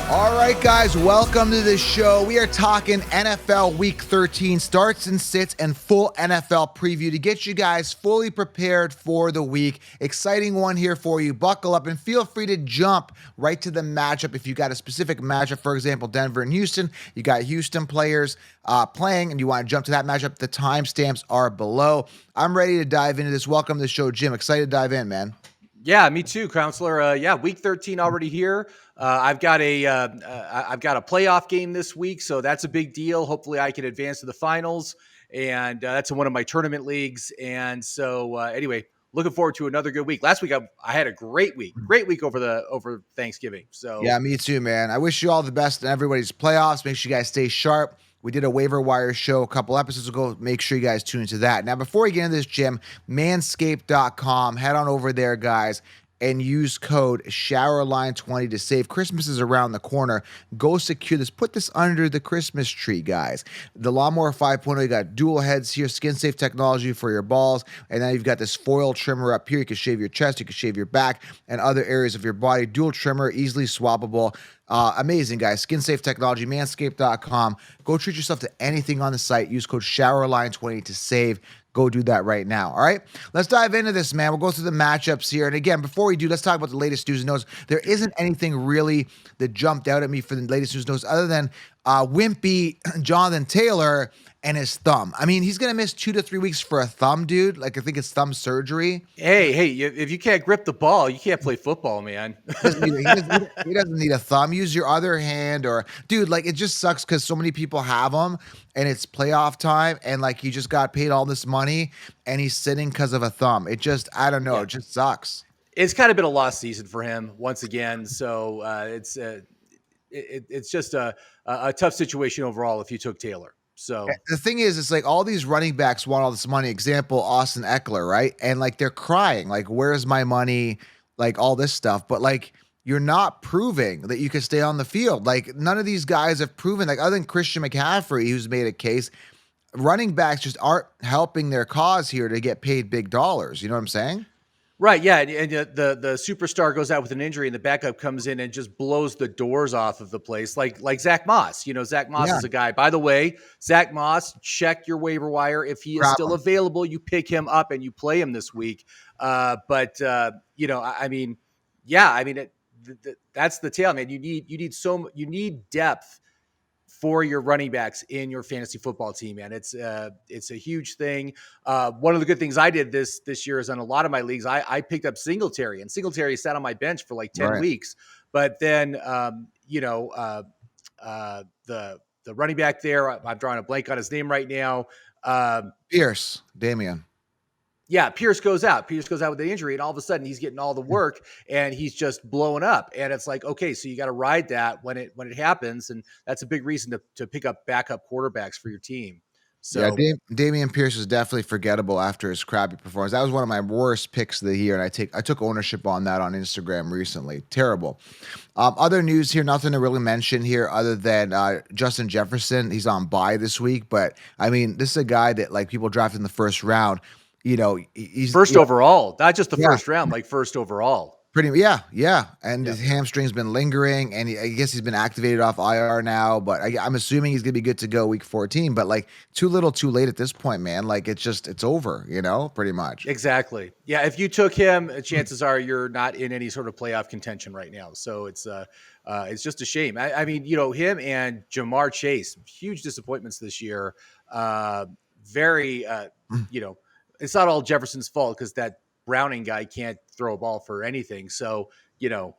All right, guys, welcome to the show. We are talking NFL Week 13 starts and sits and full NFL preview to get you guys fully prepared for the week. Exciting one here for you. Buckle up and feel free to jump right to the matchup. If you got a specific matchup, for example, Denver and Houston, you got Houston players playing and you want to jump to that matchup, the timestamps are below. I'm ready to dive into this. Welcome to the show, Jim. Excited to dive in, man. Yeah, me too, Counselor. Week 13 already here. I've got a playoff game this week, so that's a big deal. Hopefully, I can advance to the finals, and that's in one of my tournament leagues. And so, anyway, looking forward to another good week. Last week, I had a great week over Thanksgiving. So Yeah, me too, man. I wish you all the best in everybody's playoffs. Make sure you guys stay sharp. We did a waiver wire show a couple episodes ago. Make sure you guys tune into that. Now, before we get into this, Jim, manscaped.com. Head on over there, guys, and use code SHOWERLINE20 to save. Christmas is around the corner. Go secure this. Put this under the Christmas tree, guys. The Lawnmower 5.0, you got dual heads here, skin-safe technology for your balls, and now you've got this foil trimmer up here. You can shave your chest, you can shave your back, and other areas of your body. Dual trimmer, easily swappable. Amazing, guys. Skin-safe technology, manscaped.com. Go treat yourself to anything on the site. Use code SHOWERLINE20 to save. Go do that right now. All right, let's dive into this, man. We'll go through the matchups here. And again, before we do, let's talk about the latest news and notes. There isn't anything really that jumped out at me for the latest news and notes other than wimpy Jonathan Taylor and his thumb. I mean, he's going to miss 2 to 3 weeks for a thumb, dude. Like, I think it's thumb surgery. Hey, if you can't grip the ball, you can't play football, man. He doesn't need a thumb. Use your other hand or, dude, like, it just sucks because so many people have them and it's playoff time and, like, he just got paid all this money and he's sitting because of a thumb. It just, I don't know. Yeah. It just sucks. It's kind of been a lost season for him once again. So it's just a tough situation overall if you took Taylor. So the thing is, it's like all these running backs want all this money. Example, Austin Eckler, right? And like they're crying, like, where's my money? Like all this stuff. But like you're not proving that you can stay on the field. Like none of these guys have proven, like other than Christian McCaffrey, who's made a case, running backs just aren't helping their cause here to get paid big dollars. You know what I'm saying? Right, yeah, and the superstar goes out with an injury, and the backup comes in and just blows the doors off of the place, like Zach Moss. You know, Zach Moss is a guy. By the way, Zach Moss, check your waiver wire. If he is still available, you pick him up and you play him this week. That's the tale, man. You need depth for your running backs in your fantasy football team, man. It's a huge thing. One of the good things I did this year is on a lot of my leagues, I picked up Singletary, and Singletary sat on my bench for like 10 weeks. But then, the running back there, I'm drawing a blank on his name right now. Pierce, Damian. Yeah, Pierce goes out with the injury, and all of a sudden he's getting all the work and he's just blowing up. And it's like, okay, so you got to ride that when it happens. And that's a big reason to pick up backup quarterbacks for your team. So yeah, Damian Pierce is definitely forgettable after his crappy performance. That was one of my worst picks of the year, and I took ownership on that on Instagram recently. Terrible. Other news here, nothing to really mention here other than Justin Jefferson. He's on bye this week, but I mean, this is a guy that like people drafted in the first round. You know, he's first overall, not just the first round, like first overall. Yeah. And his hamstring's been lingering, and I guess he's been activated off IR now, but I'm assuming he's going to be good to go week 14, but like too little too late at this point, man. Like it's over, you know, pretty much. Exactly. Yeah. If you took him, chances are you're not in any sort of playoff contention right now. So it's just a shame. I mean, you know, him and Jamar Chase, huge disappointments this year. It's not all Jefferson's fault because that Browning guy can't throw a ball for anything. So, it looks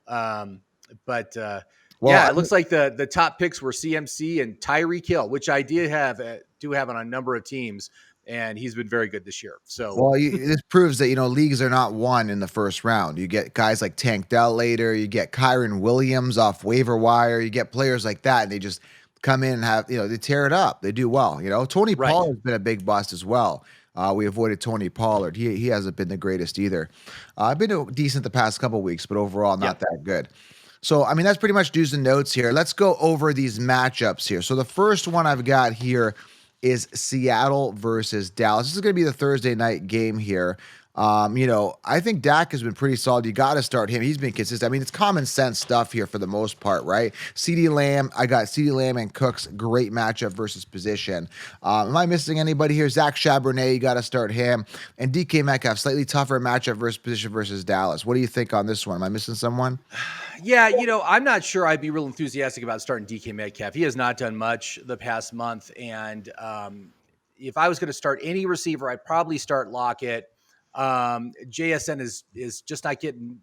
like the top picks were CMC and Tyreek Hill, which I do have on a number of teams, and he's been very good this year. So, this proves that, leagues are not won in the first round. You get guys like Tank Dell later, you get Kyron Williams off waiver wire, you get players like that, and they just come in and have, they tear it up. They do well. Tony Pollard has been a big bust as well. We avoided Tony Pollard. He hasn't been the greatest either. I've been decent the past couple weeks, but overall not that good. So, I mean, that's pretty much do's and notes here. Let's go over these matchups here. So the first one I've got here is Seattle versus Dallas. This is going to be the Thursday night game here. I think Dak has been pretty solid. You got to start him. He's been consistent. I mean, it's common sense stuff here for the most part, right? CeeDee Lamb, I got CeeDee Lamb and Cooks, great matchup versus position. Am I missing anybody here? Zach Charbonnet, you got to start him. And DK Metcalf, slightly tougher matchup versus position versus Dallas. What do you think on this one? Am I missing someone? Yeah, I'm not sure I'd be real enthusiastic about starting DK Metcalf. He has not done much the past month, and if I was going to start any receiver, I'd probably start Lockett. JSN is just not getting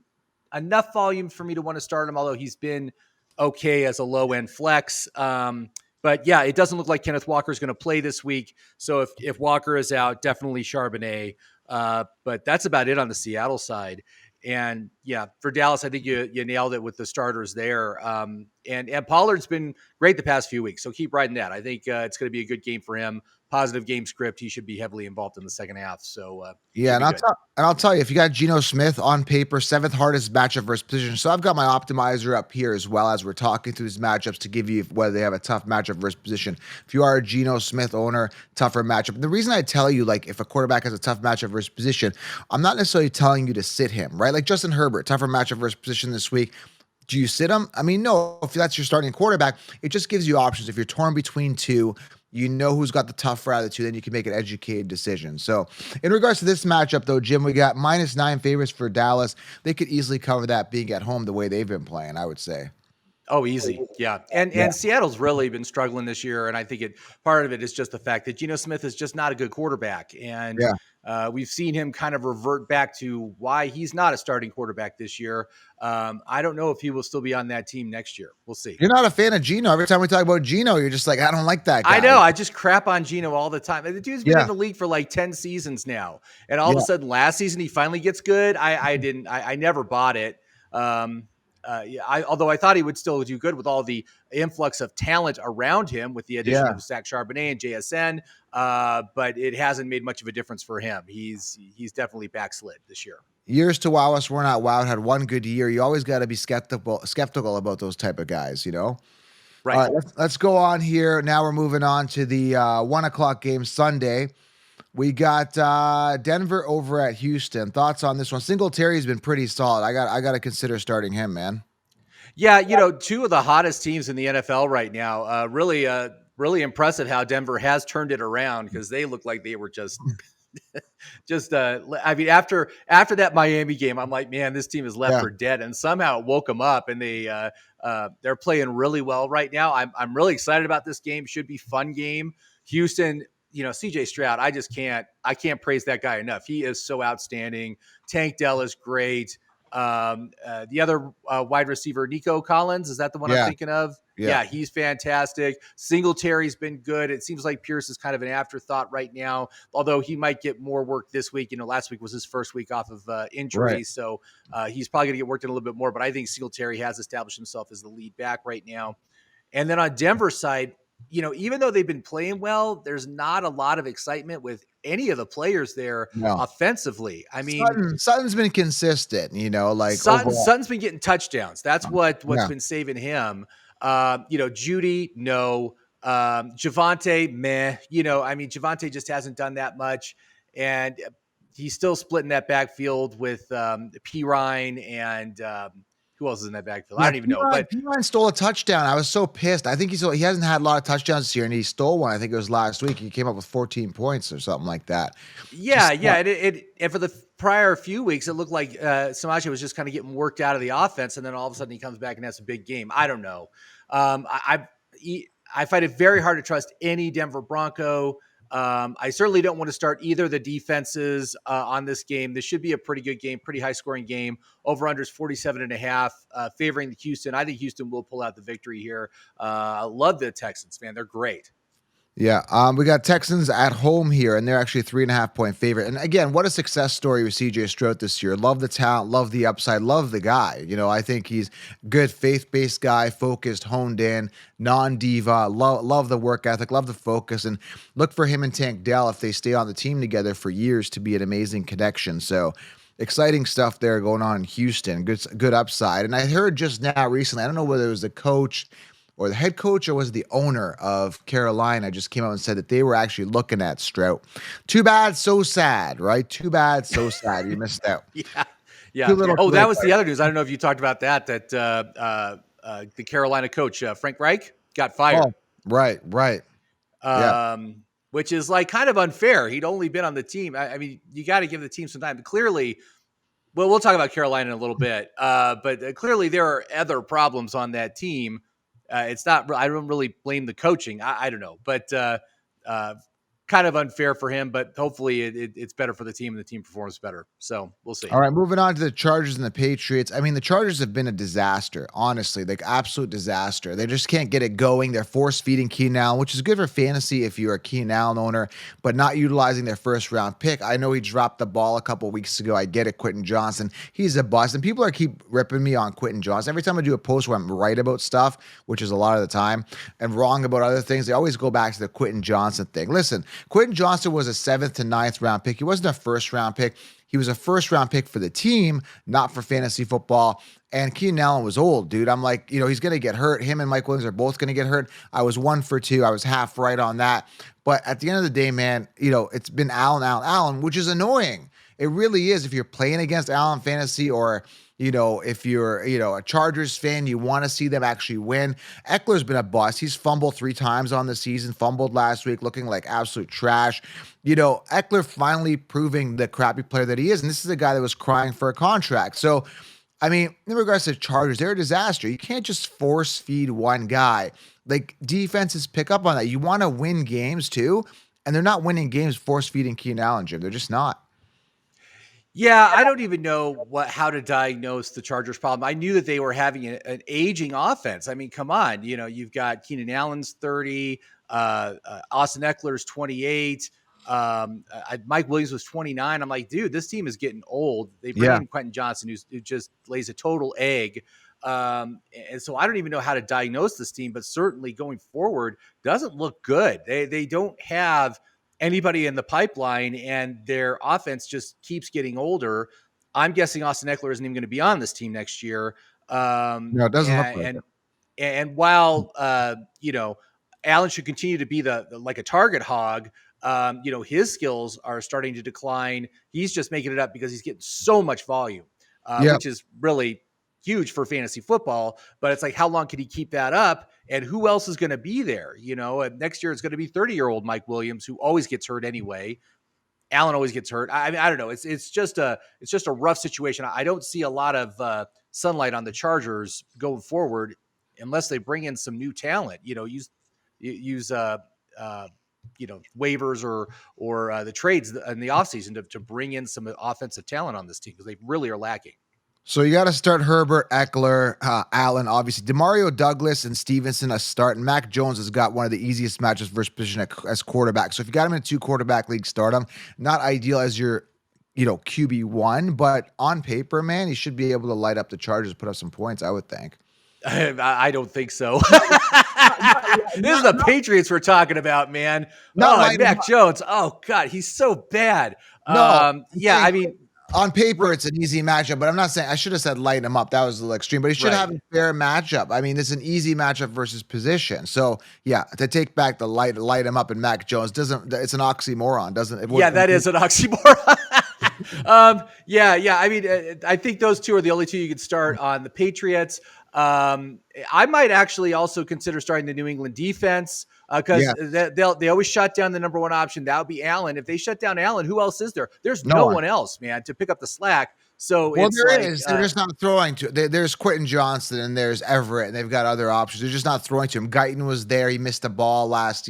enough volume for me to want to start him, although he's been okay as a low end flex. But yeah, it doesn't look like Kenneth Walker is going to play this week. So if Walker is out, definitely Charbonnet. But that's about it on the Seattle side. And yeah, for Dallas, I think you nailed it with the starters there. And Pollard's been great the past few weeks, so keep riding that. I think it's going to be a good game for him. Positive game script. He should be heavily involved in the second half. So Yeah, should and be good. I'll tell you, if you got Geno Smith on paper, seventh hardest matchup versus position. So I've got my optimizer up here as well as we're talking through these matchups to give you whether they have a tough matchup versus position. If you are a Geno Smith owner, tougher matchup. And the reason I tell you, like, if a quarterback has a tough matchup versus position, I'm not necessarily telling you to sit him, right? Like Justin Herbert, tougher matchup versus position this week. Do you sit him? I mean, no, if that's your starting quarterback, it just gives you options. If you're torn between two, you know who's got the tougher out of the two, then you can make an educated decision. So, in regards to this matchup, though, Jim, we got -9 favorites for Dallas. They could easily cover that being at home the way they've been playing, I would say. Oh, easy. Yeah. Yeah. And Seattle's really been struggling this year. And I think part of it is just the fact that Geno Smith is just not a good quarterback. And Yeah. we've seen him kind of revert back to why he's not a starting quarterback this year. I don't know if he will still be on that team next year. We'll see. You're not a fan of Geno. Every time we talk about Geno, you're just like, I don't like that I guy. know. I just crap on Geno all the time. The dude's been Yeah. in the league for like 10 seasons now. And all of Yeah. a sudden last season he finally gets good. I never bought it. Yeah, although I thought he would still do good with all the influx of talent around him with the addition Yeah. of Zach Charbonnet and JSN, but it hasn't made much of a difference for him. He's definitely backslid this year. Years to wow us, we're not wowed. Had one good year. You always got to be skeptical about those type of guys, you know? All Right. right, let's go on here. Now we're moving on to the 1 o'clock game Sunday. We got Denver over at Houston. Thoughts on this one? Singletary's been pretty solid. I got to consider starting him, man. Yeah, two of the hottest teams in the NFL right now. Really impressive how Denver has turned it around because they look like they were I mean, after that Miami game, I'm like, man, this team is left Yeah. for dead, and somehow it woke them up, and they're playing really well right now. I'm really excited about this game. Should be fun game. Houston, CJ Stroud. I can't praise that guy enough. He is so outstanding. Tank Dell is great. The other wide receiver, Nico Collins, is that the one I'm Yeah. thinking of? Yeah, he's fantastic. Singletary's been good. It seems like Pierce is kind of an afterthought right now, although he might get more work this week. Last week was his first week off of injury, Right. so he's probably going to get worked in a little bit more. But I think Singletary has established himself as the lead back right now. And then on Denver's side, even though they've been playing well, there's not a lot of excitement with any of the players there No. offensively. I mean, Sutton's been consistent, like overall. Sutton's been getting touchdowns. That's what's Yeah. been saving him. Judy, no. Javonte, meh. Javonte just hasn't done that much. And he's still splitting that backfield with Pirine and who else is in that backfield? I don't even know. But Pirine stole a touchdown. I was so pissed. I think he hasn't had a lot of touchdowns this year, and he stole one. I think it was last week. He came up with 14 points or something like that. yeah. And for the prior few weeks, it looked like Samaje was just kind of getting worked out of the offense, and then all of a sudden he comes back and has a big game. I don't know. I find it very hard to trust any Denver Bronco. I certainly don't want to start either of the defenses on this game. This should be a pretty good game, pretty high scoring game. Over under is 47.5, favoring the Houston. I think Houston will pull out the victory here. I love the Texans, man. They're great. Yeah, we got Texans at home here, and they're actually a 3.5 point favorite. And again, what a success story with CJ Stroud this year. Love the talent, love the upside, love the guy. I think he's good, faith-based guy, focused, honed in, non-diva. Love the work ethic, love the focus, and look for him and Tank Dell if they stay on the team together for years to be an amazing connection. So exciting stuff there going on in Houston. Good upside. And I heard just now recently, I don't know whether it was the coach or the head coach, or was it the owner of Carolina just came out and said that they were actually looking at Stroud. Too bad, so sad, right? Too bad, so sad. You missed out. Yeah. Too Yeah. little, Oh, too that late. was the other news. I don't know if you talked about that the Carolina coach, Frank Reich, got fired. Oh, right, right. Yeah. Which is like kind of unfair. He'd only been on the team. I mean, you got to give the team some time. Clearly, well, we'll talk about Carolina in a little bit, but clearly there are other problems on that team. It's not. I don't really blame the coaching. I don't know, but uh, kind of unfair for him. But hopefully, it's better for the team, and the team performs better. So we'll see. All right, moving on to the Chargers and the Patriots. I mean, the Chargers have been a disaster, honestly, like absolute disaster. They just can't get it going. They're force feeding Keenan Allen, which is good for fantasy if you're a Keenan Allen owner, but not utilizing their first round pick. I know he dropped the ball a couple weeks ago. I get it, Quentin Johnson. He's a bust, and people are keep ripping me on Quentin Johnson. Every time I do a post where I'm right about stuff, which is a lot of the time, and wrong about other things, they always go back to the Quentin Johnson thing. Listen, Quentin Johnson was a 7th to 9th round pick. He wasn't a first round pick. He was a first round pick for the team, not for fantasy football. And Keenan Allen was old, dude. I'm like, he's going to get hurt. Him and Mike Williams are both going to get hurt. I was 1 for 2. I was half right on that. But at the end of the day, man, it's been Allen, which is annoying. It really is. If you're playing against Allen fantasy, or if you're, a Chargers fan, you want to see them actually win. Eckler's been a bust. He's fumbled 3 times on the season, fumbled last week, looking like absolute trash. Eckler finally proving the crappy player that he is. And this is a guy that was crying for a contract. So, I mean, in regards to Chargers, they're a disaster. You can't just force feed one guy. Like, defenses pick up on that. You want to win games too. And they're not winning games force feeding Keenan Allen, Jim. They're just not. Yeah, I don't even know how to diagnose the Chargers problem. I knew that they were having an aging offense. I mean, come on, you've got Keenan Allen's 30, Austin Eckler's 28, Mike Williams was 29. I'm like, dude, this team is getting old. They bring Yeah. in Quentin Johnson, who just lays a total egg. And so I don't even know how to diagnose this team, but certainly going forward doesn't look good. They don't have anybody in the pipeline, and their offense just keeps getting older. I'm guessing Austin Eckler isn't even going to be on this team next year. No, it doesn't look like it. And while Allen should continue to be the like a target hog, his skills are starting to decline. He's just making it up because he's getting so much volume, Yeah. which is really huge for fantasy football. But it's like, how long can he keep that up? And who else is going to be there? And next year it's going to be 30-year-old Mike Williams, who always gets hurt anyway. Allen always gets hurt. I mean, I don't know. It's just a rough situation. I don't see a lot of sunlight on the Chargers going forward unless they bring in some new talent. Use waivers or the trades in the offseason to bring in some offensive talent on this team, because they really are lacking. So you got to start Herbert, Eckler, Allen, obviously. DeMario Douglas and Stevenson a start. And Mac Jones has got one of the easiest matches versus position as quarterback. So if you got him in a 2 quarterback league, start him. Not ideal as your, QB1, but on paper, man, he should be able to light up the Chargers, put up some points, I would think. I don't think so. This is the Patriots we're talking about, man. Mac Jones. Oh, God, he's so bad. Yeah, I mean, on paper, it's an easy matchup, but I'm not saying I should have said lighten him up. That was a little extreme, but he should have a fair matchup. I mean, it's an easy matchup versus position. So yeah, to take back the light him up and Mac Jones it's an oxymoron, doesn't it? Yeah, that is an oxymoron. Yeah. I mean, I think those two are the only two you could start on the Patriots. I might actually also consider starting the New England defense because they always shut down the number 1 option. That would be Allen. If they shut down Allen, who else is there? There's no one else, man, to pick up the slack. So there is. They're just not throwing to. There's Quentin Johnson and there's Everett, and they've got other options. They're just not throwing to him. Guyton was there. He missed a ball last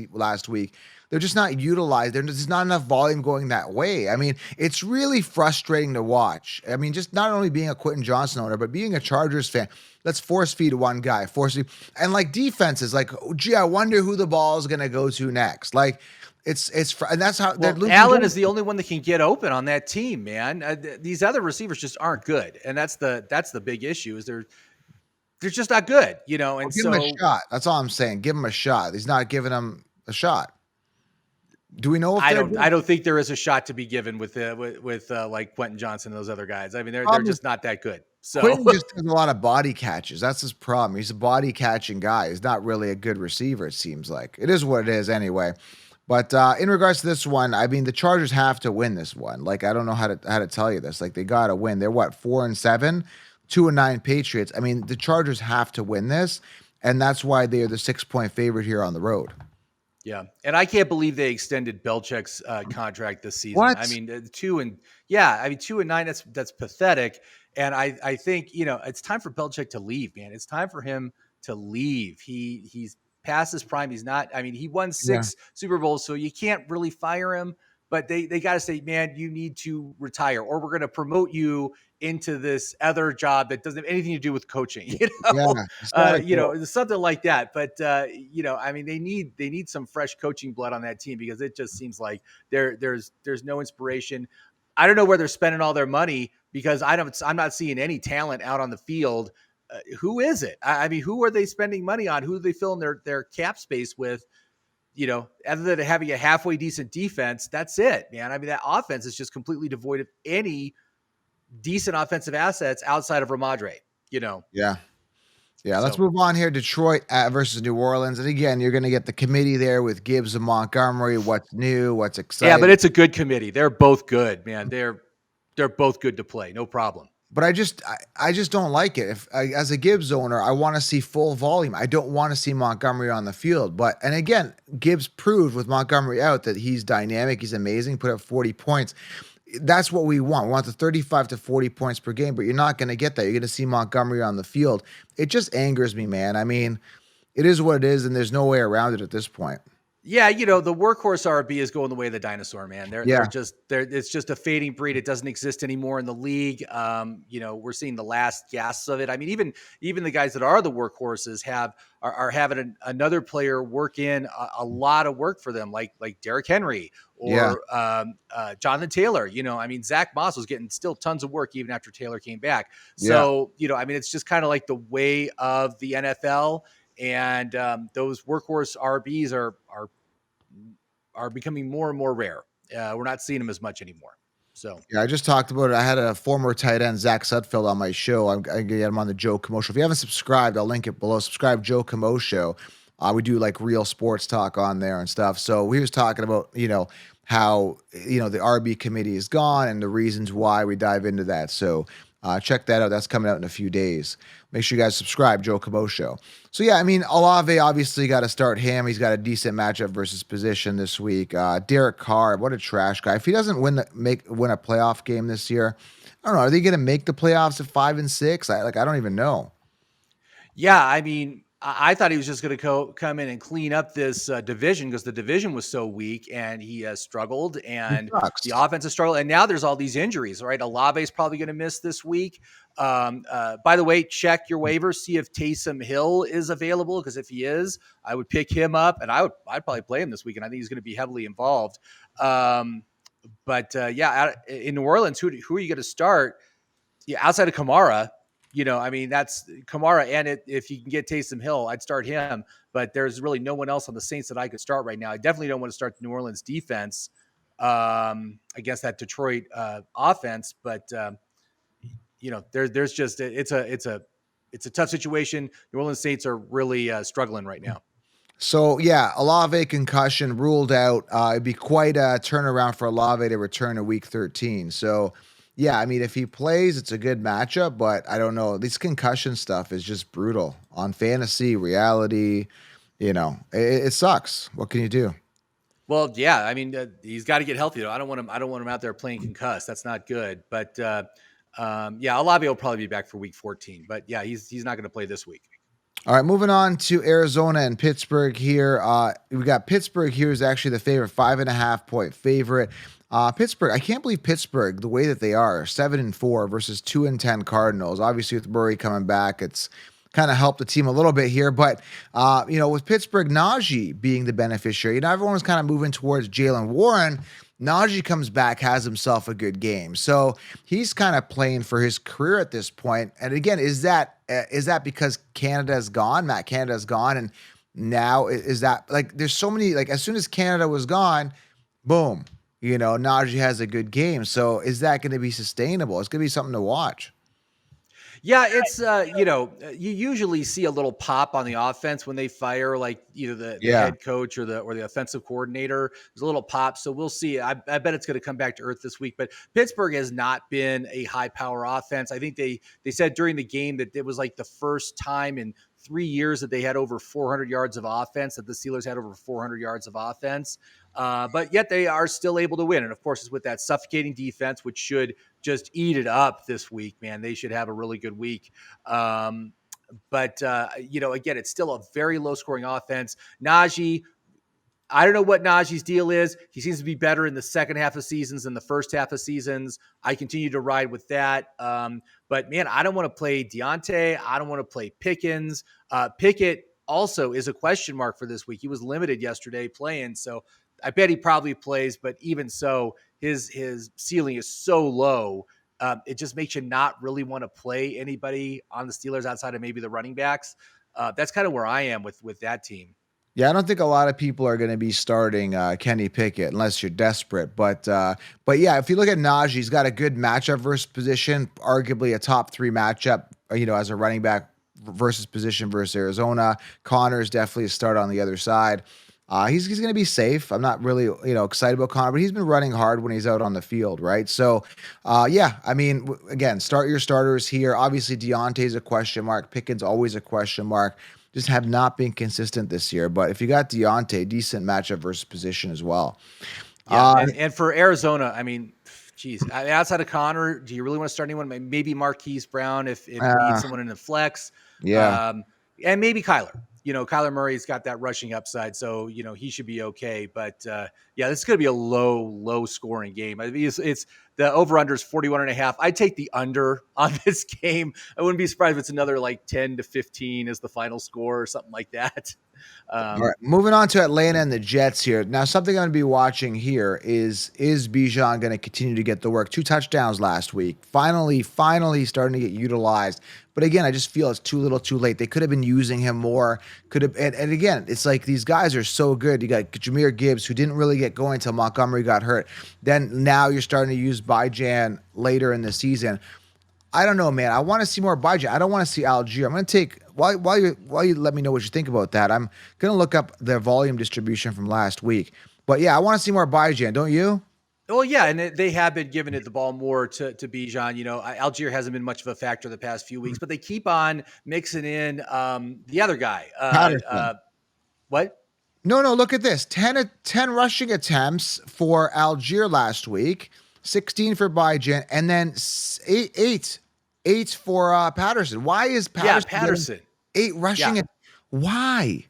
week. They're just not utilized. There's not enough volume going that way. I mean, it's really frustrating to watch. I mean, just not only being a Quentin Johnson owner, but being a Chargers fan. Let's force feed one guy. And like defenses, like, gee, I wonder who the ball is going to go to next. Like, and that's how Allen is the only one that can get open on that team, man. These other receivers just aren't good, and that's the big issue. Is they're just not good, And give him a shot. That's all I'm saying. Give him a shot. He's not giving him a shot. Do we know if I don't think there is a shot to be given with like Quentin Johnson and those other guys. I mean, they're just not that good. So Quinn just does a lot of body catches. That's his problem. He's a body catching guy. He's not really a good receiver, it seems like. It is what it is anyway. But in regards to this one, I mean, the Chargers have to win this one. Like, I don't know how to tell you this. Like, they got to win. They're what, 4-7, 2-9 Patriots. I mean, the Chargers have to win this, and that's why they are the 6-point favorite here on the road. yeah, and I can't believe they extended Belichick's contract this season. What? I mean, 2-9. That's pathetic. And I think it's time for Belichick to leave, man. It's time for him to leave. He's past his prime. He's not. I mean, he won Yeah, 6 Super Bowls, so you can't really fire him. But they got to say, man, you need to retire, or we're going to promote you into this other job that doesn't have anything to do with coaching. yeah. It's gotta go. Something like that. But I mean, they need some fresh coaching blood on that team, because it just seems like there's no inspiration. I don't know where they're spending all their money, because I'm not seeing any talent out on the field. Who is it? I mean, who are they spending money on? Who are they filling their cap space with? Other than having a halfway decent defense, that's it, man. I mean, that offense is just completely devoid of any decent offensive assets outside of Ramadre. Yeah. Yeah, let's So move on here. Detroit versus New Orleans. And again, you're going to get the committee there with Gibbs and Montgomery. What's new? What's yeah, but exciting? it's a good committee. They're both good, man. They're both good to play, no problem. But I just don't like it. As a Gibbs owner, I want to see full volume. I don't want to see Montgomery on the field. But and again, Gibbs proved with Montgomery out that he's dynamic. He's amazing. Put up 40 points. That's what we want. We want the 35 to 40 points per game. But you're not going to get that. You're going to see Montgomery on the field. It just angers me, man. I mean, it is what it is, and there's no way around it at this point. Yeah, the workhorse RB is going the way of the dinosaur, man. Yeah, It's just a fading breed. It doesn't exist anymore in the league. We're seeing the last gasps of it. I mean, even the guys that are the workhorses are having another player work in a lot of work for them, like Derrick Henry yeah, or Jonathan Taylor. I mean, Zach Moss was getting still tons of work even after Taylor came back. yeah. So I mean, it's just kind of like the way of the NFL. And those workhorse RBs are becoming more and more rare. We're not seeing them as much anymore. So Yeah, I just talked about it. I had a former tight end, Zach Sudfeld, on my show. I get him on the Joe Camo Show. If you haven't subscribed, I'll link it below. Subscribe, Joe Camo Show. We do like real sports talk on there and stuff. So we was talking about, how, the RB committee is gone and the reasons why. We dive into that. So check that out. That's coming out in a few days. Make sure you guys subscribe, Joe Camo Show. So yeah, I mean, Olave obviously got to start him. He's got a decent matchup versus position this week. Derek Carr, what a trash guy. If he doesn't win a playoff game this year, I don't know. Are they going to make the playoffs at 5-6? I don't even know. yeah, I mean, I thought he was just going to come in and clean up this division, because the division was so weak, and he has struggled, He and the sucks. offense has struggled, and now there's all these injuries, right? Olave's probably going to miss this week. By the way, check your waivers, see if Taysom Hill is available, because if he is, I would pick him up, and I'd probably play him this week, and I think he's going to be heavily involved. But in New Orleans, who are you going to start? Yeah, outside of Kamara, I mean, that's Kamara, and if you can get Taysom Hill, I'd start him. But there's really no one else on the Saints that I could start right now. I definitely don't want to start the New Orleans defense against that Detroit offense. But there's just it's a tough situation. New Orleans Saints are really struggling right now. So yeah, Olave concussion ruled out. It'd be quite a turnaround for Olave to return to week 13. So yeah, I mean, if he plays, it's a good matchup, but I don't know. This concussion stuff is just brutal on fantasy, reality. It sucks. What can you do? Well, yeah, I mean, he's got to get healthy though. I don't want him out there playing concussed. That's not good. But Olave will probably be back for week 14. But yeah, he's not going to play this week. All right, moving on to Arizona and Pittsburgh here. We got Pittsburgh here is actually the favorite, 5.5-point favorite. Pittsburgh, I can't believe Pittsburgh, the way that they are, 7-4 versus 2-10 Cardinals. Obviously, with Murray coming back, it's kind of helped the team a little bit here. But, with Pittsburgh, Najee being the beneficiary, everyone was kind of moving towards Jalen Warren. Najee comes back, has himself a good game. So he's kind of playing for his career at this point. And again, is that because Canada's gone? Matt Canada's gone. And now is that like, there's so many, like as soon as Canada was gone, boom, Najee has a good game. So is that going to be sustainable? It's going to be something to watch. Yeah, it's you usually see a little pop on the offense when they fire like either the Yeah. head coach or the offensive coordinator. There's a little pop, so we'll see. I bet it's going to come back to earth this week. But Pittsburgh has not been a high power offense. I think they said during the game that it was like the first time in 3 years that they had over 400 yards of offense, that the Steelers had over 400 yards of offense. But yet they are still able to win. And of course, it's with that suffocating defense, which should just eat it up this week, man. They should have a really good week. But again, it's still a very low scoring offense. Najee, I don't know what Najee's deal is. He seems to be better in the second half of seasons than the first half of seasons. I continue to ride with that. But man, I don't want to play Deontay. I don't want to play Pickens. Pickett also is a question mark for this week. He was limited yesterday playing, so I bet he probably plays. But even so, his ceiling is so low. It just makes you not really want to play anybody on the Steelers outside of maybe the running backs. That's kind of where I am with that team. Yeah, I don't think a lot of people are going to be starting Kenny Pickett unless you're desperate. But yeah, if you look at Najee, he's got a good matchup versus position, arguably a top 3 matchup. As a running back versus position versus Arizona. Connor is definitely a start on the other side. He's going to be safe. I'm not really excited about Connor, but he's been running hard when he's out on the field, right? So, yeah, I mean, again, start your starters here. Obviously, Deontay's a question mark. Pickens always a question mark. Just have not been consistent this year. But if you got Deontay, decent matchup versus position as well. Yeah, Uh, and for Arizona, I mean, geez, outside of Connor, do you really want to start anyone? Maybe Marquise Brown if you need uh, someone in the flex, yeah. um, and maybe Kyler. Kyler Murray's got that rushing upside, so he should be okay. But yeah, this is going to be a low scoring game. I mean, it's the over under is 41.5. I'd take the under on this game. I wouldn't be surprised if it's another like 10-15 as the final score or something like that. All right, moving on to Atlanta and the Jets here. Now, something I'm going to be watching here is Bijan going to continue to get the work? 2 touchdowns last week. Finally starting to get utilized. But again, I just feel it's too little, too late. They could have been using him more. Could have, and again, it's like these guys are so good. You got Jahmyr Gibbs, who didn't really get going until Montgomery got hurt. Then now you're starting to use Bijan later in the season. I don't know, man. I want to see more Bajan. I don't want to see Algier. I'm going to take while you let me know what you think about that. I'm going to look up their volume distribution from last week. But yeah, I want to see more Bajan. Don't you? Well, yeah, and they have been giving it the ball more to Bijan. Algier hasn't been much of a factor the past few weeks, but they keep on mixing in the other guy. Patterson. What? No. Look at this: 10 rushing attempts for Algier last week, 16 for Bajan, and then eight for Patterson. Why is Yeah, Patterson getting Patterson. 8 rushing? Yeah, Why?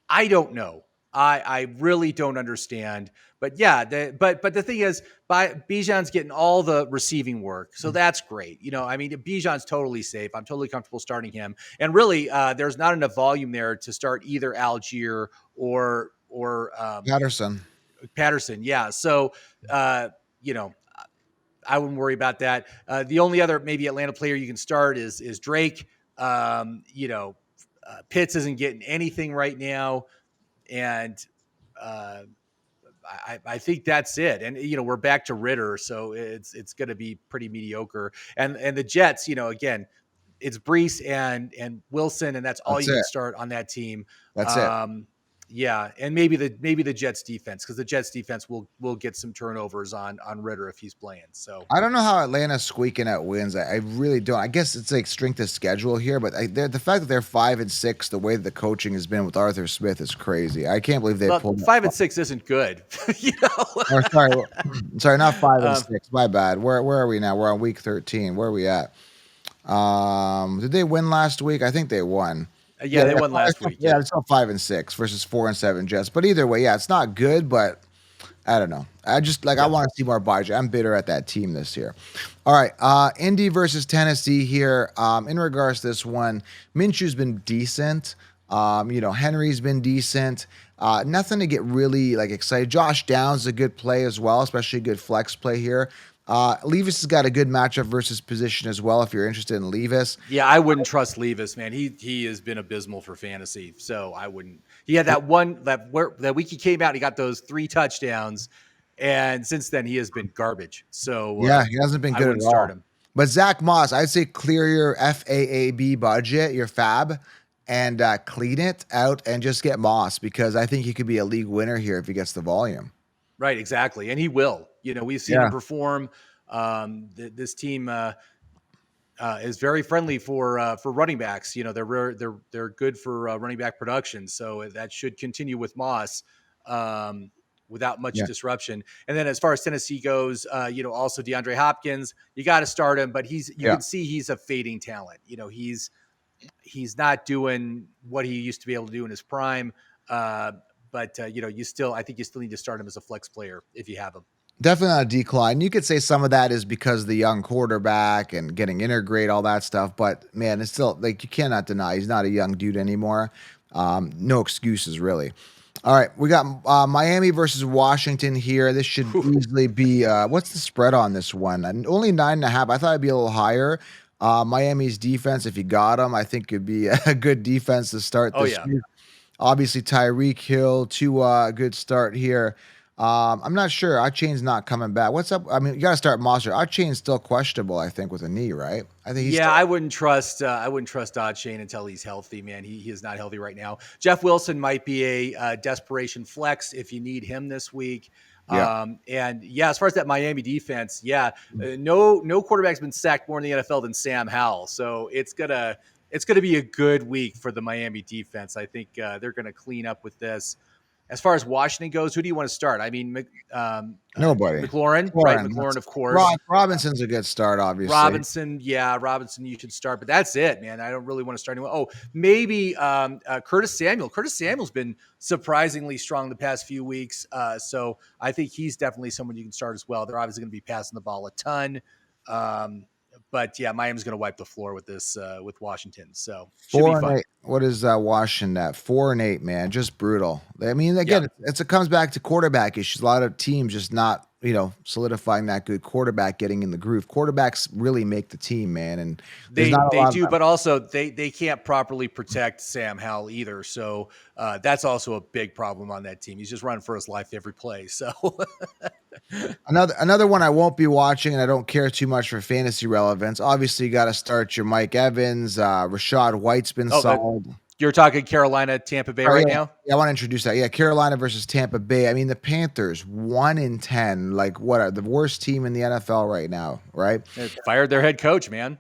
I don't know. I really don't understand. But yeah, but the thing is, Bijan's getting all the receiving work, so that's great. I mean, Bijan's totally safe. I'm totally comfortable starting him. And really, there's not enough volume there to start either Algier or Patterson. Patterson. Yeah, so you know, I wouldn't worry about that. The only other maybe Atlanta player you can start is Drake. Pitts isn't getting anything right now, and uh, I think that's it. And we're back to Ritter, so it's going to be pretty mediocre. And the Jets, again, it's Brees and Wilson, and that's all That's you can it. start on that team. That's it. Yeah, and maybe the Jets defense, because the Jets defense will get some turnovers on Ritter if he's playing. So I don't know how Atlanta's squeaking out wins. I really don't. I guess it's like strength of schedule here, but the fact that they're 5-6, the way that the coaching has been with Arthur Smith is crazy. I can't believe they well, pulled. 5-6 isn't good, you know. Or sorry, sorry, not five and um, six. My bad. Where are we now? We're on week 13. Where are we at? Did they win last week? I think they won. yeah, they won last week. Yeah, Yep. it's still 5-6 versus 4-7 Jets. But either way, yeah, it's not good, but I don't know. I just I Yep. want to see more Baja. I'm bitter at that team this year. All right, Indy versus Tennessee here. In regards to this one, Minshew's been decent. Henry's been decent. Nothing to get really excited. Josh Downs is a good play as well, especially a good flex play here. Levis has got a good matchup versus position as well. If you're interested in Levis, Yeah, I wouldn't trust Levis, man. He has been abysmal for fantasy, so I wouldn't. He had that week he came out, he got those 3 touchdowns, and since then he has been garbage. So yeah, he hasn't been I good at wouldn't start all. him. But Zach Moss, I'd say clear your FAAB budget, your fab, and clean it out and just get Moss because I think he could be a league winner here if he gets the volume. Right, exactly, and he will. We've seen him Yeah. perform. This team is very friendly for running backs. They're good for running back production, so that should continue with Moss without much Yeah. disruption. And then as far as Tennessee goes, also DeAndre Hopkins, you got to start him, but you Yeah. can see he's a fading talent. He's not doing what he used to be able to do in his prime. But I think you still need to start him as a flex player if you have him. Definitely not a decline. You could say some of that is because of the young quarterback and getting integrate, all that stuff. But man, it's still like you cannot deny he's not a young dude anymore. No excuses, really. All right, we got Miami versus Washington here. This should easily be what's the spread on this one? Only 9.5. I thought it'd be a little higher. Miami's defense, if you got them, I think could be a good defense to start Oh this yeah. year. Obviously, Tyreek Hill, a good start here. I'm not sure. Chain's not coming back. What's up? I mean, you got to start Monster. Chain's still questionable, I think, with a knee, right? I think he's Yeah, still. I wouldn't trust Shane until he's healthy, man. He is not healthy right now. Jeff Wilson might be a desperation flex if you need him this week. Yeah. And yeah, as far as that Miami defense, no quarterback's been sacked more in the NFL than Sam Howell. So it's gonna be a good week for the Miami defense. I think they're gonna clean up with this. As far as Washington goes, who do you want to start? I mean, Nobody. McLaurin, right? McLaurin, of course. Robinson's a good start, obviously. Robinson, you should start, but that's it, man. I don't really want to start anyone. Oh, maybe Curtis Samuel. Curtis Samuel's been surprisingly strong the past few weeks, so I think he's definitely someone you can start as well. They're obviously going to be passing the ball a ton, but yeah, Miami's going to wipe the floor with this with Washington, so should be fun. 4-8. What is Washington at? 4-8, man. Just brutal. I mean, again, it comes back to quarterback issues. A lot of teams just not, solidifying that good quarterback, getting in the groove. Quarterbacks really make the team, man. And they do, but also they can't properly protect Sam Howell either. So that's also a big problem on that team. He's just running for his life every play. So another one I won't be watching, and I don't care too much for fantasy relevance. Obviously, you got to start your Mike Evans. Rashad White's been solid. You're talking Carolina, Tampa Bay now? Yeah, I want to introduce that. Yeah, Carolina versus Tampa Bay. I mean, the Panthers, 1-10. Like, what are the worst team in the NFL right now, right? They fired their head coach, man.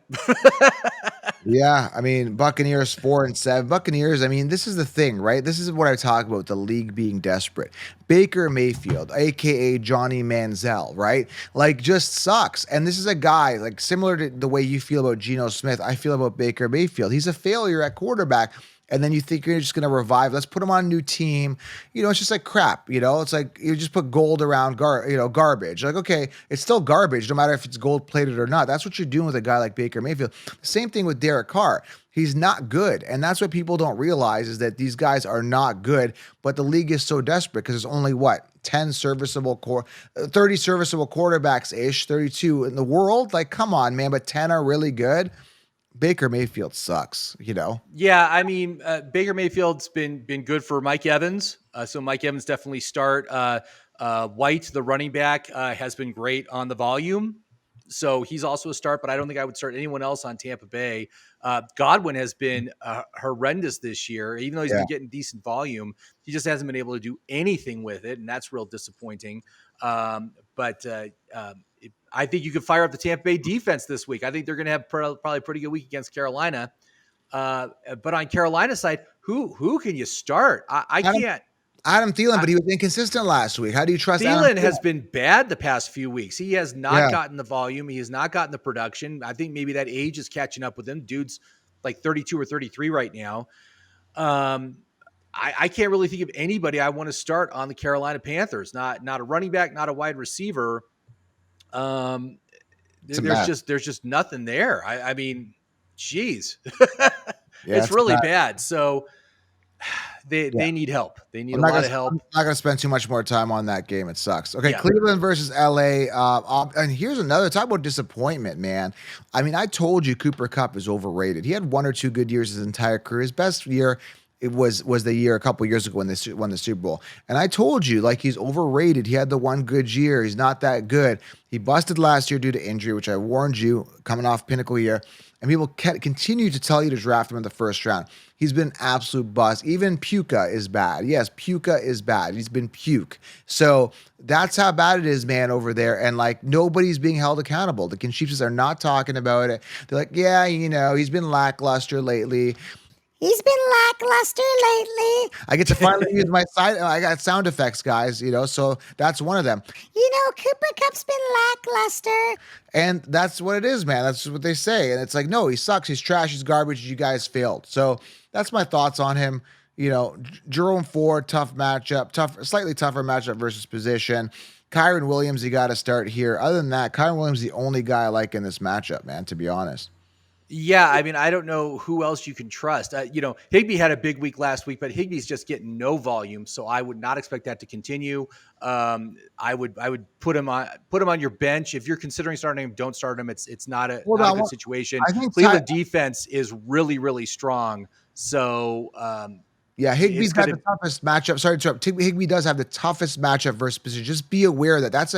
Yeah, I mean, Buccaneers 4-7. Buccaneers, I mean, this is the thing, right? This is what I talk about, the league being desperate. Baker Mayfield, aka Johnny Manziel, right? Like, just sucks. And this is a guy, like, similar to the way you feel about Geno Smith, I feel about Baker Mayfield. He's a failure at quarterback. And then you think you're just going to revive. Let's put him on a new team. It's just like crap. It's like you just put gold around garbage. Like, okay, it's still garbage, no matter if it's gold plated or not. That's what you're doing with a guy like Baker Mayfield. The same thing with Derek Carr. He's not good. And that's what people don't realize is that these guys are not good. But the league is so desperate because there's only 30 serviceable quarterbacks ish, 32 in the world. Like, come on, man. But 10 are really good. Baker Mayfield sucks, Yeah, I mean, Baker Mayfield's been good for Mike Evans, so Mike Evans definitely start. White, the running back, has been great on the volume, so he's also a start. But I don't think I would start anyone else on Tampa Bay. Godwin has been horrendous this year, even though he's been getting decent volume. He just hasn't been able to do anything with it, and that's real disappointing. But I think you could fire up the Tampa Bay defense this week. I think they're going to have probably a pretty good week against Carolina. But on Carolina's side, who can you start? I can't. Adam Thielen, but he was inconsistent last week. How do you trust Thielen? Has been bad the past few weeks. He has not gotten the volume. He has not gotten the production. I think maybe that age is catching up with him. Dude's like 32 or 33 right now. I can't really think of anybody I want to start on the Carolina Panthers. Not a running back, not a wide receiver. There's just nothing there. I mean, geez, it's really bad. So they need help. They need a lot of help. I'm not going to spend too much more time on that game. It sucks. Okay, Cleveland versus LA. And here's another talk about disappointment, man. I mean, I told you Cooper Kupp is overrated. He had 1 or 2 good years his entire career. His best year it was the year a couple years ago when they won the Super Bowl. And I told you, like, he's overrated. He had the one good year. He's not that good. He busted last year due to injury, which I warned you coming off pinnacle year. And people continue to tell you to draft him in the first round. He's been absolute bust. Even Puka is bad. Yes, Puka is bad. He's been puke. So that's how bad it is, man, over there. And like nobody's being held accountable. The Chiefs are not talking about it. They're like, yeah, he's been lackluster lately. He's been lackluster lately. I get to finally use my side. I got sound effects, guys, so that's one of them. Cooper Cup's been lackluster. And that's what it is, man. That's what they say. And it's like, no, he sucks. He's trash. He's garbage. You guys failed. So that's my thoughts on him. Jerome Ford, tough matchup, slightly tougher matchup versus position. Kyron Williams, you got to start here. Other than that, Kyron Williams is the only guy I like in this matchup, man, to be honest. Yeah, I mean, I don't know who else you can trust. Higbee had a big week last week, but Higbee's just getting no volume, so I would not expect that to continue. I would put him on your bench if you're considering starting him. Don't start him. It's not a good situation. I think Cleveland defense is really, really strong. So yeah, Higbee's got the toughest matchup. Sorry to interrupt. Higbee does have the toughest matchup versus position. Just be aware that that's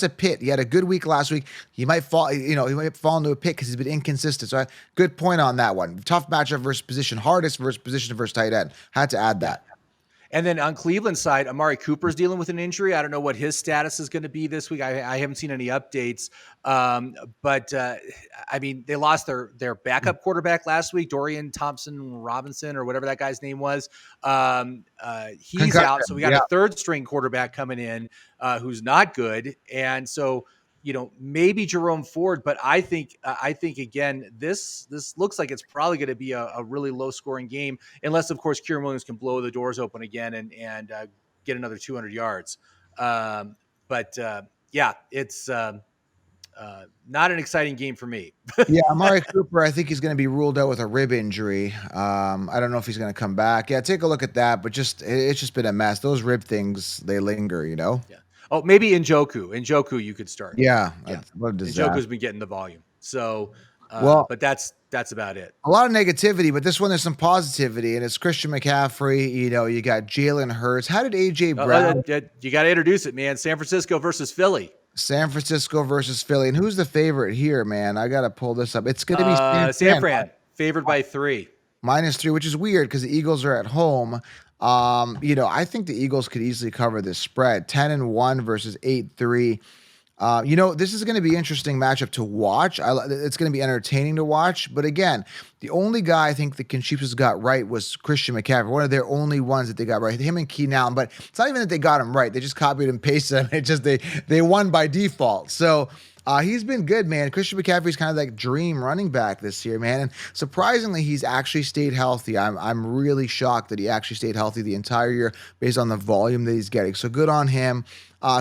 a pit. He had a good week last week. He might fall, he might fall into a pit because he's been inconsistent. So good point on that one. Tough matchup versus position, hardest versus position versus tight end. Had to add that. And then on Cleveland's side, Amari Cooper's dealing with an injury. I don't know what his status is going to be this week. I haven't seen any updates. But I mean, they lost their backup quarterback last week, Dorian Thompson-Robinson or whatever that guy's name was. He's out. So we got a third string quarterback coming in who's not good. And so, maybe Jerome Ford, but I think again, this looks like it's probably going to be a really low scoring game, unless of course Kyren Williams can blow the doors open again and get another 200 yards. Yeah, it's not an exciting game for me. Yeah, Amari Cooper, I think he's going to be ruled out with a rib injury. I don't know if he's going to come back. Yeah, take a look at that, but it's just been a mess. Those rib things, they linger, Yeah. Oh, maybe Njoku you could start. Yeah. What a disaster. Njoku's been getting the volume. So, but that's about it. A lot of negativity, but this one there's some positivity, and it's Christian McCaffrey. You got Jalen Hurts. How did AJ Brown? You got to introduce it, man. San Francisco versus Philly. San Francisco versus Philly, and who's the favorite here, man? I got to pull this up. It's going to be San Fran, favored by 3, -3, which is weird because the Eagles are at home. I think the Eagles could easily cover this spread. 10-1 versus 8-3. This is going to be interesting matchup to watch. It's going to be entertaining to watch. But again, the only guy I think the Chiefs got right was Christian McCaffrey. One of their only ones that they got right. Him and Keenan Allen. But it's not even that they got him right. They just copied and pasted him. It just they won by default. So he's been good, man. Christian McCaffrey's kind of like dream running back this year, man. And surprisingly, he's actually stayed healthy. I'm really shocked that he actually stayed healthy the entire year based on the volume that he's getting. So good on him.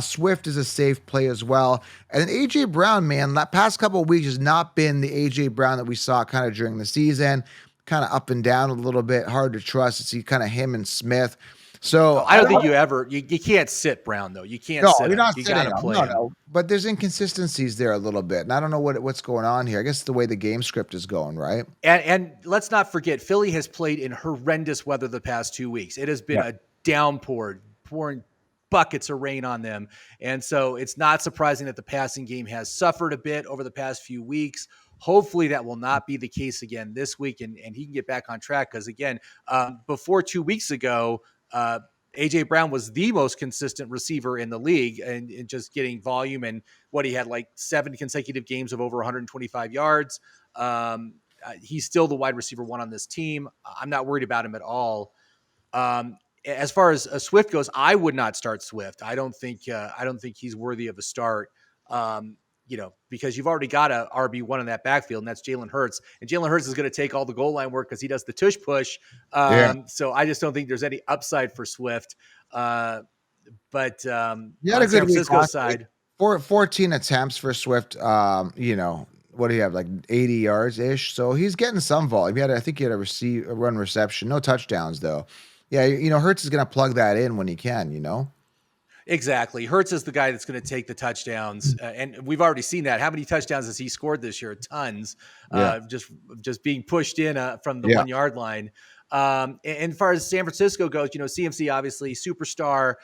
Swift is a safe play as well. And then A.J. Brown, man, that past couple of weeks has not been the A.J. Brown that we saw kind of during the season. Kind of up and down a little bit. Hard to trust. It's kind of him and Smith. So I don't think you can't sit Brown though. You can't. No, you're not sitting him. No. But there's inconsistencies there a little bit, and I don't know what's going on here. I guess the way the game script is going, right? And let's not forget, Philly has played in horrendous weather the past 2 weeks. It has been a downpour, pouring buckets of rain on them, and so it's not surprising that the passing game has suffered a bit over the past few weeks. Hopefully that will not be the case again this week, and he can get back on track. Because again, before 2 weeks ago, A.J. Brown was the most consistent receiver in the league and just getting volume, and he had like 7 consecutive games of over 125 yards. He's still the wide receiver 1 on this team. I'm not worried about him at all. As far as Swift goes, I would not start Swift. I don't think he's worthy of a start. Because you've already got a RB1 in that backfield, and that's Jalen Hurts. And Jalen Hurts is going to take all the goal line work because he does the tush push. So I just don't think there's any upside for Swift. But you had on a good San Francisco side, 14 attempts for Swift. What do you have, like 80 yards ish? So he's getting some volume. I think he had a run reception, no touchdowns though. Yeah, Hurts is going to plug that in when he can. Exactly. Hurts is the guy that's going to take the touchdowns. And we've already seen that. How many touchdowns has he scored this year? Tons. Just being pushed in from the 1 yard line. And as far as San Francisco goes, CMC obviously superstar.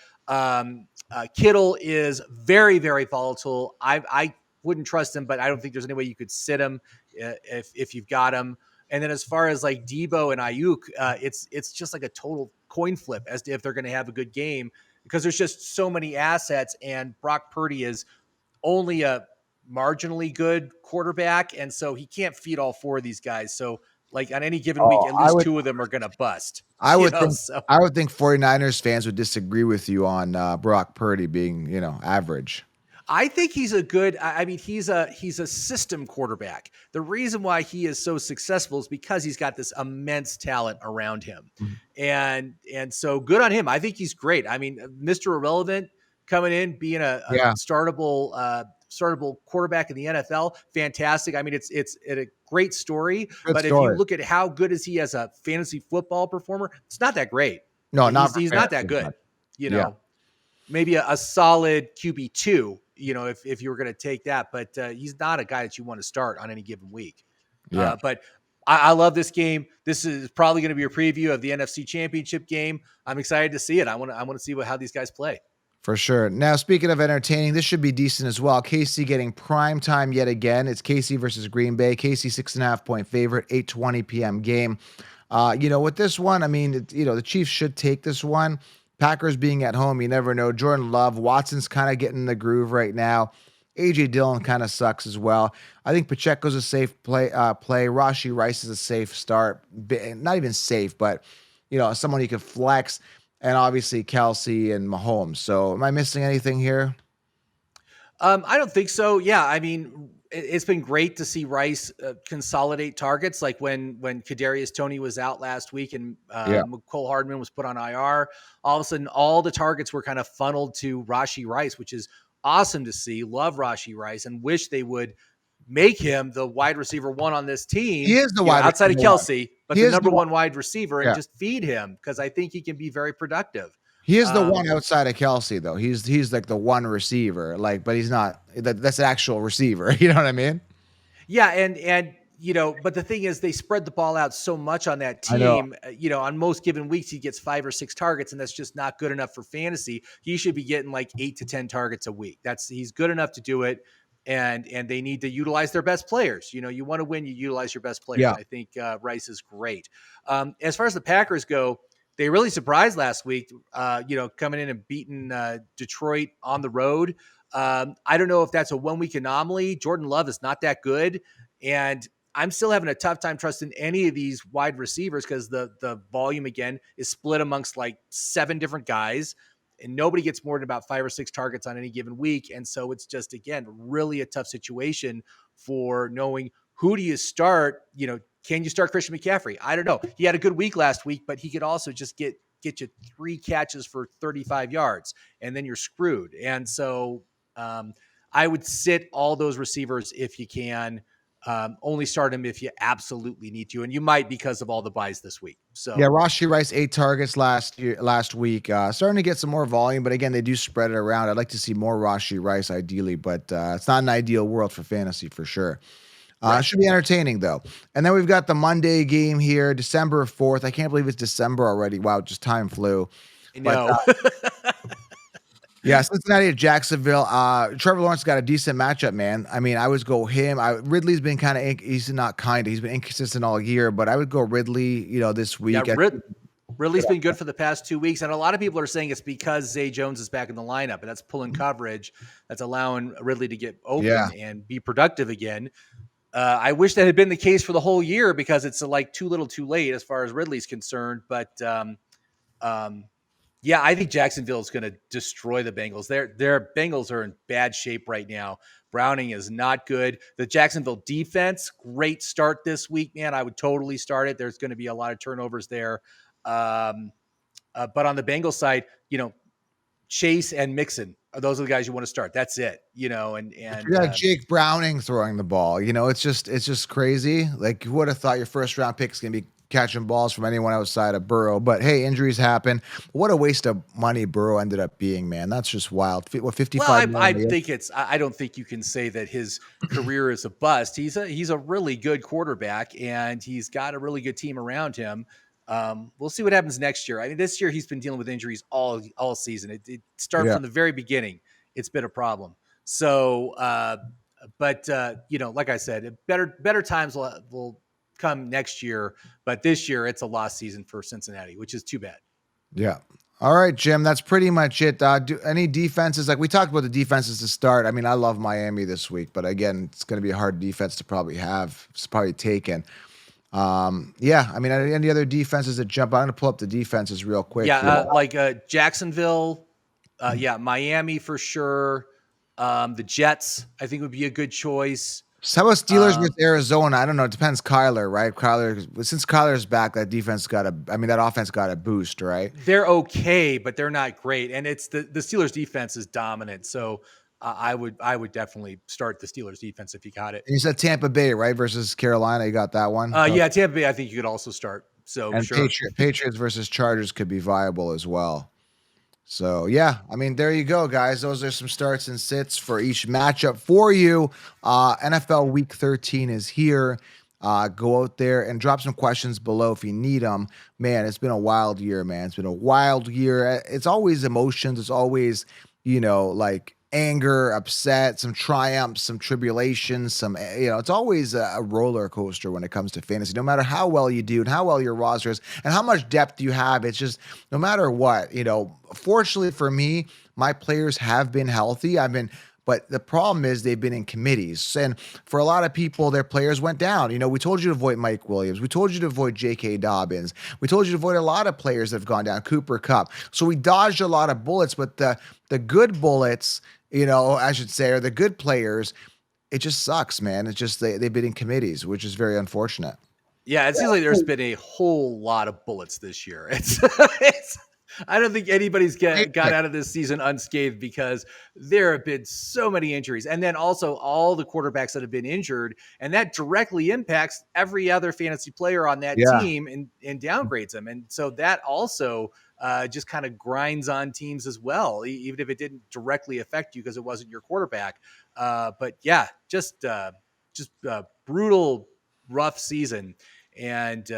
Kittle is very, very volatile. I wouldn't trust him, but I don't think there's any way you could sit him if you've got him. And then as far as like Debo and Ayuk, it's just like a total coin flip as to if they're going to have a good game because there's just so many assets, and Brock Purdy is only a marginally good quarterback, and so he can't feed all four of these guys. So like on any given week, Oh, at least two of them are going to bust. I would think So I would think 49ers fans would disagree with you on Brock Purdy being, average. I think he's a good. I mean, he's a system quarterback. The reason why he is so successful is because he's got this immense talent around him, Mhm. and so good on him. I think he's great. I mean, Mr. Irrelevant coming in, being a Yeah, startable quarterback in the NFL, fantastic. I mean, it's a great story. good But if you story. look at how good is he as a fantasy football performer, it's not that great. No, not for He's not that fantasy, good. but You yeah, know, maybe a solid QB2, if you were going to take that, but he's not a guy that you want to start on any given week. yeah. But I love this game. This is probably going to be a preview of the NFC Championship game. I'm excited to see it. I want to see how these guys play. For sure. Now, speaking of entertaining, this should be decent as well. KC getting prime time yet again. It's KC versus Green Bay. KC 6.5 point favorite, 8:20 p.m. game. With this one, I mean, the Chiefs should take this one. Packers being at home, you never know. Jordan Love, Watson's kind of getting in the groove right now. AJ Dillon kind of sucks as well. I think Pacheco's a safe play. Rashi Rice is a safe start. Not even safe, but someone you could flex, and obviously Kelsey and Mahomes. So, am I missing anything here? I don't think so. Yeah, I mean, it's been great to see Rice consolidate targets, like when Kadarius Toney was out last week and Yeah. McCole Hardman was put on IR. All of a sudden, all the targets were kind of funneled to Rashi Rice, which is awesome to see. Love Rashi Rice and wish they would make him the wide receiver one on this team. He is the wide Outside of receiver one. Kelsey, but He the is number the one. one wide receiver, and Yeah. just feed him because I think he can be very productive. He is the Um, one outside of Kelsey, though. He's like the one receiver, but he's not. That's an actual receiver. You know what I mean? Yeah, and but the thing is, they spread the ball out so much on that I know. team. On most given weeks, he gets 5 or 6 targets, and that's just not good enough for fantasy. He should be getting like 8 to 10 targets a week. He's good enough to do it, and they need to utilize their best players. You want to win, you utilize your best players. Yeah. I think Rice is great. As far as the Packers go, they really surprised last week. Coming in and beating Detroit on the road. I don't know if that's a 1 week anomaly. Jordan Love is not that good. And I'm still having a tough time trusting any of these wide receivers because the volume again is split amongst like 7 different guys, and nobody gets more than about 5 or 6 targets on any given week. And so it's just again really a tough situation for knowing who do you start. Can you start Christian McCaffrey? I don't know. He had a good week last week, but he could also just get you 3 catches for 35 yards, and then you're screwed. And so I would sit all those receivers if you can. Only start them if you absolutely need to, and you might because of all the buys this week. Yeah, So Rashi Rice 8 targets last week. Starting to get some more volume, but again, they do spread it around. I'd like to see more Rashi Rice ideally, but it's not an ideal world for fantasy for sure. right, Should be entertaining though. And then we've got the Monday game here, December 4th. I can't believe it's December already. Wow, just time flew. But no. yeah, Cincinnati at Jacksonville. Trevor Lawrence got a decent matchup, man. I mean, I would go him. Ridley's been he's not he's been inconsistent all year, but I would go Ridley, this Yeah, week. Ridley's been good for the past 2 weeks, and a lot of people are saying it's because Zay Jones is back in the lineup, and that's pulling coverage, that's allowing Ridley to get Yeah. open and be productive again. I wish that had been the case for the whole year because it's like too little, too late as far as Ridley's concerned. But yeah, I think Jacksonville is going to destroy the Bengals. Their Bengals are in bad shape right now. Browning is not good. The Jacksonville defense, great start this week, man. I would totally start it. There's going to be a lot of turnovers there. But on the Bengals side, Chase and Mixon, those are the guys you want to start. That's it, You got Jake Browning throwing the ball. It's just crazy. Like, who would have thought your first round pick is gonna be catching balls from anyone outside of Burrow? But hey, injuries happen. What a waste of money Burrow ended up being, man. That's just wild. What, Well, 55 I million? think I don't think you can say that his career is a bust. He's a really good quarterback, and he's got a really good team around him. We'll see what happens next year. I mean, this year he's been dealing with injuries all season. It started Yeah. from the very beginning. It's been a problem. So, but like I said, better times will come next year. But this year, it's a lost season for Cincinnati, which is too bad. Yeah. All right, Jim, that's pretty much it. Any defenses? Like we talked about the defenses to start. I mean, I love Miami this week, but again, it's going to be a hard defense to probably have. It's probably taken. Yeah, I mean, any other defenses that jump out? I'm going to pull up the defenses real quick here. Yeah, like Jacksonville. Yeah, Miami for sure. The Jets, I think, would be a good choice. So how about Steelers with Arizona? I don't know. It depends, Kyler, right? Since Kyler's back, that offense got a boost, right? They're okay, but they're not great. And it's the Steelers defense is dominant. So I would definitely start the Steelers defense if you got it. And you said Tampa Bay, right? Versus Carolina. You got that one? Yeah, Tampa Bay, I think you could also start. So And sure. Patriots versus Chargers could be viable as well. So, yeah, I mean, there you go, guys. Those are some starts and sits for each matchup for you. NFL Week 13 is here. Go out there and drop some questions below if you need them. Man, it's been a wild year, man. It's been a wild year. It's always emotions. It's always, like anger, upset, some triumphs, some tribulations, it's always a roller coaster when it comes to fantasy. No matter how well you do and how well your roster is and how much depth you have, it's just no matter what, fortunately for me, my players have been healthy. But the problem is they've been in committees. And for a lot of people, their players went down. We told you to avoid Mike Williams. We told you to avoid J.K. Dobbins. We told you to avoid a lot of players that have gone down, Cooper Kupp. So we dodged a lot of bullets, but the good bullets, I should say, or the good players, it just sucks, man. It's just they've been in committees, which is very unfortunate. Yeah, it seems like there's been a whole lot of bullets this year. It's I don't think anybody's got out of this season unscathed because there have been so many injuries. And then also all the quarterbacks that have been injured, and that directly impacts every other fantasy player on that team and downgrades them. And so that also just kind of grinds on teams as well, even if it didn't directly affect you because it wasn't your quarterback. But yeah, just brutal, rough season. And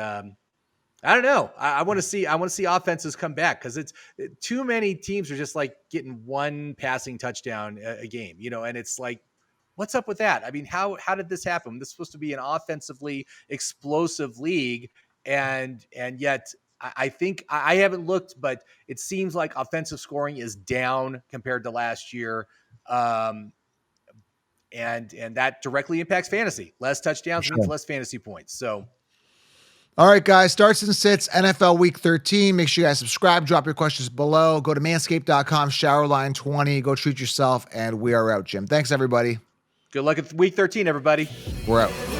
I don't know. I want to see offenses come back because it's too many teams are just like getting one passing touchdown a game, and it's like, what's up with that? I mean, how did this happen? This is supposed to be an offensively explosive league, and yet I think I haven't looked, but it seems like offensive scoring is down compared to last year. And that directly impacts fantasy. Less touchdowns means less fantasy points. So. All right, guys, starts and sits, NFL Week 13. Make sure you guys subscribe, drop your questions below. Go to manscaped.com, showerline 20. Go treat yourself, and we are out, Jim. Thanks, everybody. Good luck at Week 13, everybody. We're out.